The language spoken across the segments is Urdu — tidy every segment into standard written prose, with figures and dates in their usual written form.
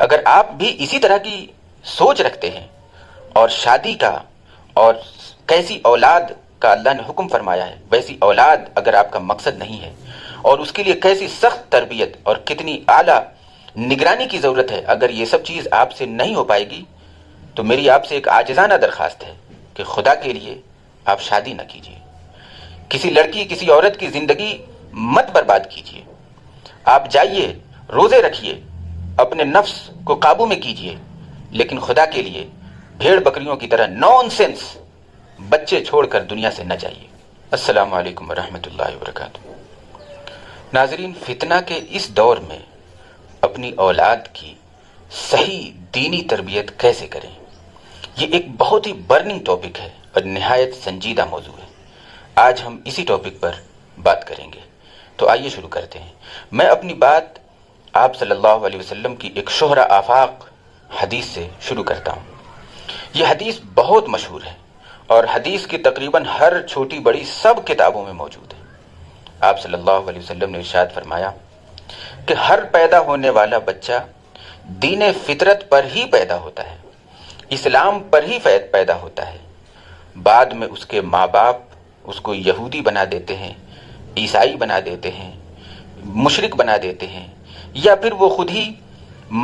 اگر آپ بھی اسی طرح کی سوچ رکھتے ہیں اور شادی کا اور کیسی اولاد کا اللہ نے حکم فرمایا ہے ویسی اولاد اگر آپ کا مقصد نہیں ہے اور اس کے لیے کیسی سخت تربیت اور کتنی اعلیٰ نگرانی کی ضرورت ہے، اگر یہ سب چیز آپ سے نہیں ہو پائے گی تو میری آپ سے ایک عاجزانہ درخواست ہے کہ خدا کے لیے آپ شادی نہ کیجیے، کسی لڑکی کسی عورت کی زندگی مت برباد کیجیے۔ آپ جائیے، روزے رکھیے، اپنے نفس کو قابو میں کیجیے، لیکن خدا کے لیے بھیڑ بکریوں کی طرح نان سینس بچے چھوڑ کر دنیا سے نہ جائیے۔ السلام علیکم ورحمۃ اللہ وبرکاتہ۔ ناظرین، فتنہ کے اس دور میں اپنی اولاد کی صحیح دینی تربیت کیسے کریں، یہ ایک بہت ہی برننگ ٹاپک ہے اور نہایت سنجیدہ موضوع ہے۔ آج ہم اسی ٹاپک پر بات کریں گے، تو آئیے شروع کرتے ہیں۔ میں اپنی بات آپ صلی اللہ علیہ وسلم کی ایک شہرہ آفاق حدیث سے شروع کرتا ہوں۔ یہ حدیث بہت مشہور ہے اور حدیث کی تقریباً ہر چھوٹی بڑی سب کتابوں میں موجود ہے۔ آپ صلی اللہ علیہ وسلم نے ارشاد فرمایا کہ ہر پیدا ہونے والا بچہ دین فطرت پر ہی پیدا ہوتا ہے، اسلام پر ہی پیدا ہوتا ہے، بعد میں اس کے ماں باپ اس کو یہودی بنا دیتے ہیں، عیسائی بنا دیتے ہیں، مشرک بنا دیتے ہیں، یا پھر وہ خود ہی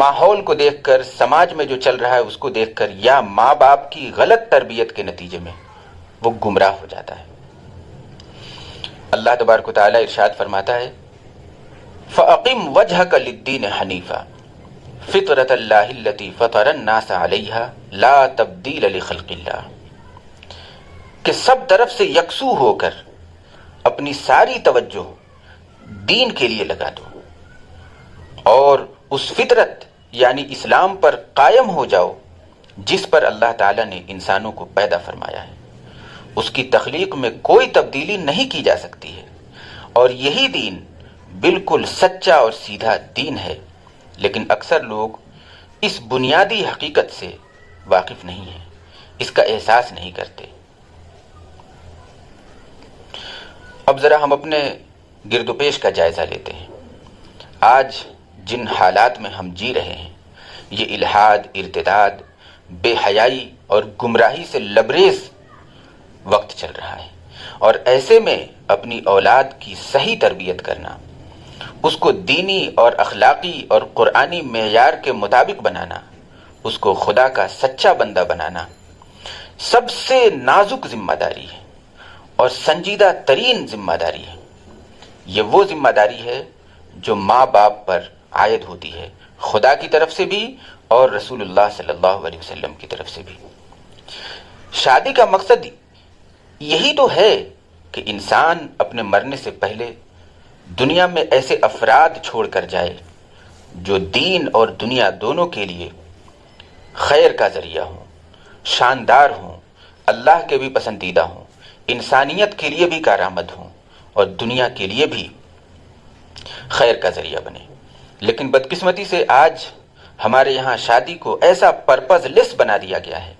ماحول کو دیکھ کر، سماج میں جو چل رہا ہے اس کو دیکھ کر، یا ماں باپ کی غلط تربیت کے نتیجے میں وہ گمراہ ہو جاتا ہے۔ اللہ تبارک و تعالی ارشاد فرماتا ہے فَأَقِمْ وَجْهَكَ لِلدِّينِ حَنِيفًا فِطْرَةَ اللَّهِ الَّتِي فَطَرَ النَّاسَ عَلَيْهَا لَا تَبْدِيلَ لِخَلْقِ اللَّهِ، کہ سب طرف سے یکسو ہو کر اپنی ساری توجہ دین کے لیے لگا دو اور اس فطرت یعنی اسلام پر قائم ہو جاؤ جس پر اللہ تعالیٰ نے انسانوں کو پیدا فرمایا ہے۔ اس کی تخلیق میں کوئی تبدیلی نہیں کی جا سکتی ہے، اور یہی دین بالکل سچا اور سیدھا دین ہے، لیکن اکثر لوگ اس بنیادی حقیقت سے واقف نہیں ہیں، اس کا احساس نہیں کرتے۔ اب ذرا ہم اپنے گرد و پیش کا جائزہ لیتے ہیں۔ آج جن حالات میں ہم جی رہے ہیں، یہ الحاد، ارتداد، بے حیائی اور گمراہی سے لبریز وقت چل رہا ہے، اور ایسے میں اپنی اولاد کی صحیح تربیت کرنا، اس کو دینی اور اخلاقی اور قرآنی معیار کے مطابق بنانا، اس کو خدا کا سچا بندہ بنانا سب سے نازک ذمہ داری ہے اور سنجیدہ ترین ذمہ داری ہے۔ یہ وہ ذمہ داری ہے جو ماں باپ پر عائد ہوتی ہے، خدا کی طرف سے بھی اور رسول اللہ صلی اللہ علیہ وسلم کی طرف سے بھی۔ شادی کا مقصد یہی تو ہے کہ انسان اپنے مرنے سے پہلے دنیا میں ایسے افراد چھوڑ کر جائے جو دین اور دنیا دونوں کے لیے خیر کا ذریعہ ہوں، شاندار ہوں، اللہ کے بھی پسندیدہ ہوں، انسانیت کے لیے بھی کارآمد ہوں اور دنیا کے لیے بھی خیر کا ذریعہ بنے۔ لیکن بدقسمتی سے آج ہمارے یہاں شادی کو ایسا پرپز لیس بنا دیا گیا ہے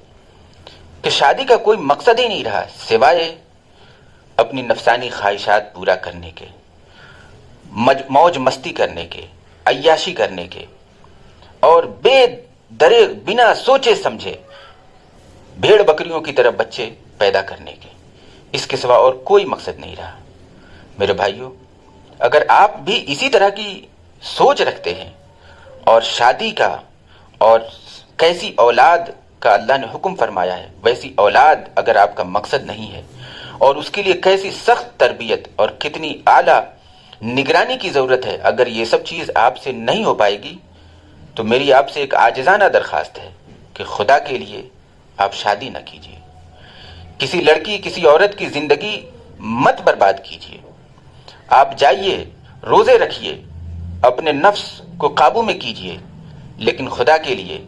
کہ شادی کا کوئی مقصد ہی نہیں رہا سوائے اپنی نفسانی خواہشات پورا کرنے کے، موج مستی کرنے کے، عیاشی کرنے کے، اور بے درے بنا سوچے سمجھے بھیڑ بکریوں کی طرح بچے پیدا کرنے کے۔ اس کے سوا اور کوئی مقصد نہیں رہا۔ میرے بھائیوں، اگر آپ بھی اسی طرح کی سوچ رکھتے ہیں اور شادی کا اور کیسی اولاد کا اللہ نے حکم فرمایا ہے ویسی اولاد اگر آپ کا مقصد نہیں ہے، اور اس کے لیے کیسی سخت تربیت اور کتنی اعلیٰ نگرانی کی ضرورت ہے، اگر یہ سب چیز آپ سے نہیں ہو پائے گی تو میری آپ سے ایک عاجزانہ درخواست ہے کہ خدا کے لیے آپ شادی نہ کیجیے، کسی لڑکی کسی عورت کی زندگی مت برباد کیجیے۔ آپ جائیے، روزے رکھیے، اپنے نفس کو قابو میں کیجیے، لیکن خدا کے لیے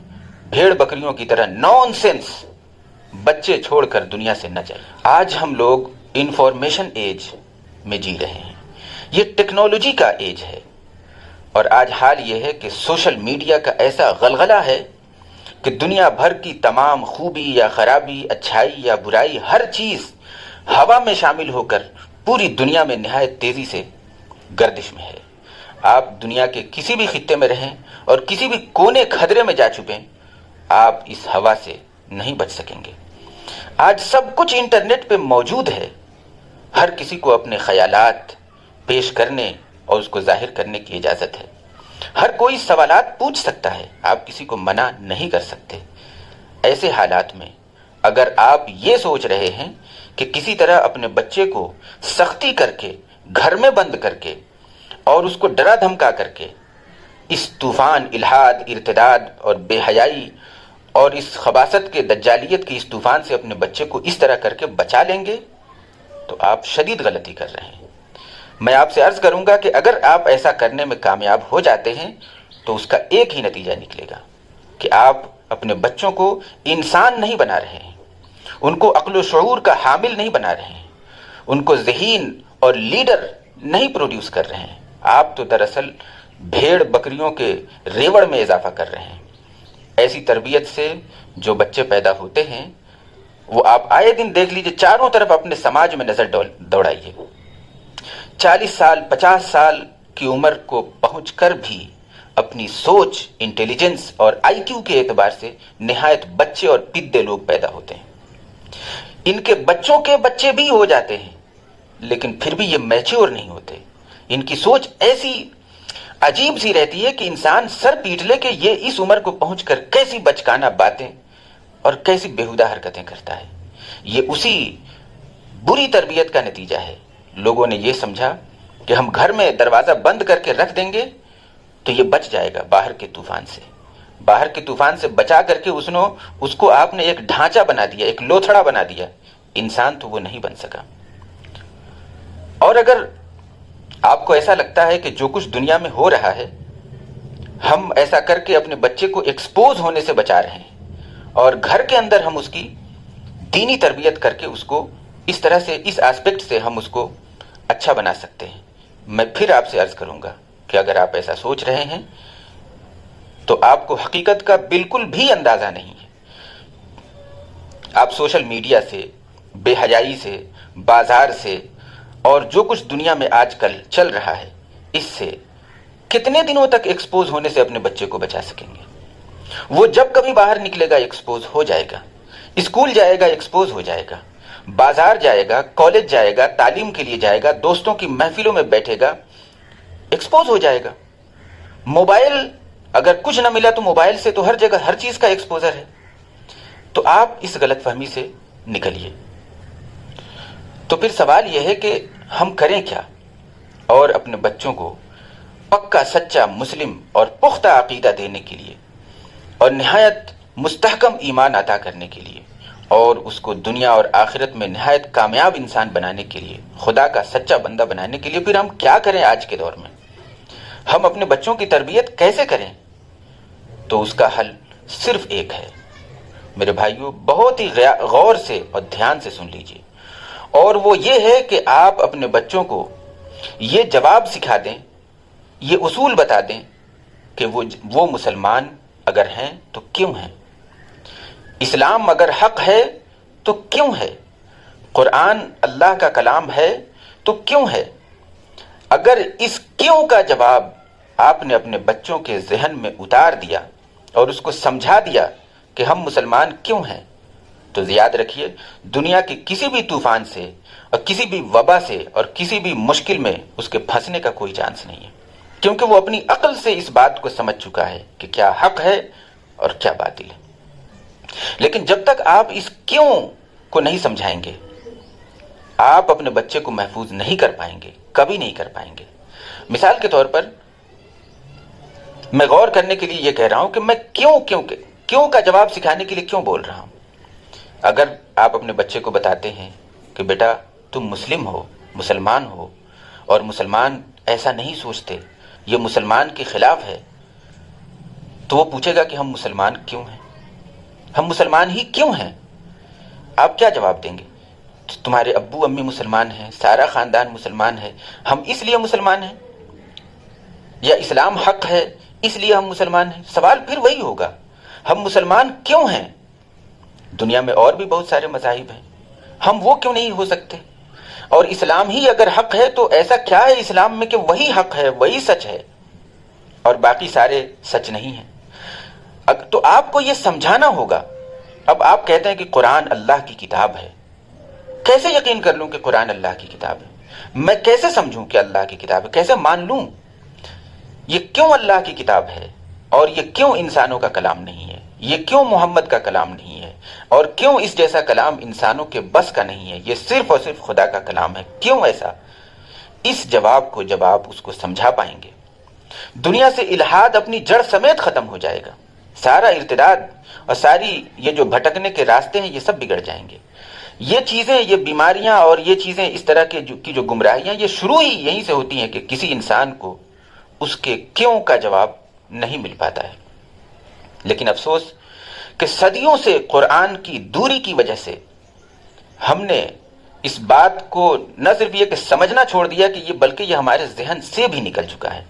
بھیڑ بکریوں کی طرح نان سینس بچے چھوڑ کر دنیا سے نہ جائیے۔ آج ہم لوگ انفارمیشن ایج میں جی رہے ہیں، یہ ٹیکنالوجی کا ایج ہے، اور آج حال یہ ہے کہ سوشل میڈیا کا ایسا غلغلہ ہے کہ دنیا بھر کی تمام خوبی یا خرابی، اچھائی یا برائی، ہر چیز ہوا میں شامل ہو کر پوری دنیا میں نہایت تیزی سے گردش میں ہے۔ آپ دنیا کے کسی بھی خطے میں رہیں اور کسی بھی کونے خدرے میں جا چھپیں، آپ اس ہوا سے نہیں بچ سکیں گے۔ آج سب کچھ انٹرنیٹ پہ موجود ہے، ہر کسی کو اپنے خیالات پیش کرنے اور اس کو ظاہر کرنے کی اجازت ہے، ہر کوئی سوالات پوچھ سکتا ہے، آپ کسی کو منع نہیں کر سکتے۔ ایسے حالات میں اگر آپ یہ سوچ رہے ہیں کہ کسی طرح اپنے بچے کو سختی کر کے، گھر میں بند کر کے اور اس کو ڈرا دھمکا کر کے اس طوفان الحاد، ارتداد اور بے حیائی اور اس خباثت کے دجالیت کی اس طوفان سے اپنے بچے کو اس طرح کر کے بچا لیں گے، تو آپ شدید غلطی کر رہے ہیں۔ میں آپ سے عرض کروں گا کہ اگر آپ ایسا کرنے میں کامیاب ہو جاتے ہیں تو اس کا ایک ہی نتیجہ نکلے گا کہ آپ اپنے بچوں کو انسان نہیں بنا رہے ہیں، ان کو عقل و شعور کا حامل نہیں بنا رہے ہیں، ان کو ذہین اور لیڈر نہیں پروڈیوس کر رہے ہیں، آپ تو دراصل بھیڑ بکریوں کے ریوڑ میں اضافہ کر رہے ہیں۔ ایسی تربیت سے جو بچے پیدا ہوتے ہیں وہ آپ آئے دن دیکھ لیجئے، چاروں طرف اپنے سماج میں نظر دوڑائیے، 40 سال 50 سال کی عمر کو پہنچ کر بھی اپنی سوچ، انٹیلیجنس اور آئی کیو کے اعتبار سے نہایت بچے اور پدے لوگ پیدا ہوتے ہیں۔ ان کے بچوں کے بچے بھی ہو جاتے ہیں لیکن پھر بھی یہ میچور نہیں ہوتے، ان کی سوچ ایسی عجیب سی رہتی ہے کہ انسان سر پیٹ لے کہ یہ اس عمر کو پہنچ کر کیسی بچکانہ باتیں اور کیسی بیہودہ حرکتیں کرتا ہے۔ یہ اسی بری تربیت کا نتیجہ ہے۔ لوگوں نے یہ سمجھا کہ ہم گھر میں دروازہ بند کر کے رکھ دیں گے تو یہ بچ جائے گا باہر کے طوفان سے، باہر کے طوفان سے بچا کر کے اس کو آپ نے ایک ڈھانچہ بنا دیا، ایک لوتھڑا بنا دیا، انسان تو وہ نہیں بن سکا۔ اور اگر آپ کو ایسا لگتا ہے کہ جو کچھ دنیا میں ہو رہا ہے ہم ایسا کر کے اپنے بچے کو ایکسپوز ہونے سے بچا رہے ہیں اور گھر کے اندر ہم اس کی دینی تربیت کر کے اس کو اس طرح سے، اس ایسپیکٹ سے ہم اس کو اچھا بنا سکتے ہیں، میں پھر آپ سے عرض کروں گا کہ اگر آپ ایسا سوچ رہے ہیں تو آپ کو حقیقت کا بالکل بھی اندازہ نہیں ہے۔ آپ سوشل میڈیا سے، بے حیائی سے، بازار سے اور جو کچھ دنیا میں آج کل چل رہا ہے اس سے کتنے دنوں تک ایکسپوز ہونے سے اپنے بچے کو بچا سکیں گے؟ وہ جب کبھی باہر نکلے گا ایکسپوز ہو جائے گا، اسکول جائے گا ایکسپوز ہو جائے گا، بازار جائے گا، کالج جائے گا، تعلیم کے لیے جائے گا، دوستوں کی محفلوں میں بیٹھے گا، ایکسپوز ہو جائے گا۔ موبائل اگر کچھ نہ ملا تو موبائل سے تو ہر جگہ ہر چیز کا ایکسپوزر ہے۔ تو آپ اس غلط فہمی سے نکلیے۔ تو پھر سوال یہ ہے کہ ہم کریں کیا اور اپنے بچوں کو پکا سچا مسلم اور پختہ عقیدہ دینے کے لیے اور نہایت مستحکم ایمان عطا کرنے کے لیے اور اس کو دنیا اور آخرت میں نہایت کامیاب انسان بنانے کے لیے، خدا کا سچا بندہ بنانے کے لیے پھر ہم کیا کریں؟ آج کے دور میں ہم اپنے بچوں کی تربیت کیسے کریں؟ تو اس کا حل صرف ایک ہے میرے بھائیوں، بہت ہی غور سے اور دھیان سے سن لیجئے، اور وہ یہ ہے کہ آپ اپنے بچوں کو یہ جواب سکھا دیں، یہ اصول بتا دیں کہ وہ مسلمان اگر ہیں تو کیوں ہیں، اسلام اگر حق ہے تو کیوں ہے، قرآن اللہ کا کلام ہے تو کیوں ہے۔ اگر اس کیوں کا جواب آپ نے اپنے بچوں کے ذہن میں اتار دیا اور اس کو سمجھا دیا کہ ہم مسلمان کیوں ہیں، تو یاد رکھیے دنیا کے کسی بھی طوفان سے اور کسی بھی وبا سے اور کسی بھی مشکل میں اس کے پھنسنے کا کوئی چانس نہیں ہے، کیونکہ وہ اپنی عقل سے اس بات کو سمجھ چکا ہے کہ کیا حق ہے اور کیا باطل ہے۔ لیکن جب تک آپ اس کیوں کو نہیں سمجھائیں گے آپ اپنے بچے کو محفوظ نہیں کر پائیں گے، کبھی نہیں کر پائیں گے۔ مثال کے طور پر میں غور کرنے کے لیے یہ کہہ رہا ہوں کہ میں کیوں کا جواب سکھانے کے لیے کیوں بول رہا ہوں۔ اگر آپ اپنے بچے کو بتاتے ہیں کہ بیٹا تم مسلم ہو، مسلمان ہو، اور مسلمان ایسا نہیں سوچتے، یہ مسلمان کے خلاف ہے، تو وہ پوچھے گا کہ ہم مسلمان کیوں ہیں، ہم مسلمان ہی کیوں ہیں؟ آپ کیا جواب دیں گے؟ تمہارے ابو امی مسلمان ہیں، سارا خاندان مسلمان ہے، ہم اس لیے مسلمان ہیں، یا اسلام حق ہے اس لیے ہم مسلمان ہیں؟ سوال پھر وہی ہوگا، ہم مسلمان کیوں ہیں؟ دنیا میں اور بھی بہت سارے مذاہب ہیں، ہم وہ کیوں نہیں ہو سکتے؟ اور اسلام ہی اگر حق ہے تو ایسا کیا ہے اسلام میں کہ وہی حق ہے، وہی سچ ہے، اور باقی سارے سچ نہیں ہیں۔ تو آپ کو یہ سمجھانا ہوگا۔ اب آپ کہتے ہیں کہ قرآن اللہ کی کتاب ہے، کیسے یقین کر لوں کہ قرآن اللہ کی کتاب ہے؟ میں کیسے سمجھوں کہ اللہ کی کتاب ہے؟ کیسے مان لوں؟ یہ کیوں اللہ کی کتاب ہے اور یہ کیوں انسانوں کا کلام نہیں ہے؟ یہ کیوں محمد کا کلام نہیں ہے اور کیوں اس جیسا کلام انسانوں کے بس کا نہیں ہے؟ یہ صرف اور صرف خدا کا کلام ہے، کیوں ایسا؟ اس جواب کو جب آپ اس کو سمجھا پائیں گے، دنیا سے الحاد اپنی جڑ سمیت ختم ہو جائے گا، سارا ارتداد اور ساری یہ جو بھٹکنے کے راستے ہیں یہ سب بگڑ جائیں گے۔ یہ چیزیں، یہ بیماریاں اور یہ چیزیں، اس طرح کی جو گمراہیاں، یہ شروع ہی یہیں سے ہوتی ہیں کہ کسی انسان کو اس کے کیوں کا جواب نہیں مل پاتا ہے۔ لیکن افسوس کہ صدیوں سے قرآن کی دوری کی وجہ سے ہم نے اس بات کو نہ صرف یہ کہ سمجھنا چھوڑ دیا کہ یہ، بلکہ یہ ہمارے ذہن سے بھی نکل چکا ہے۔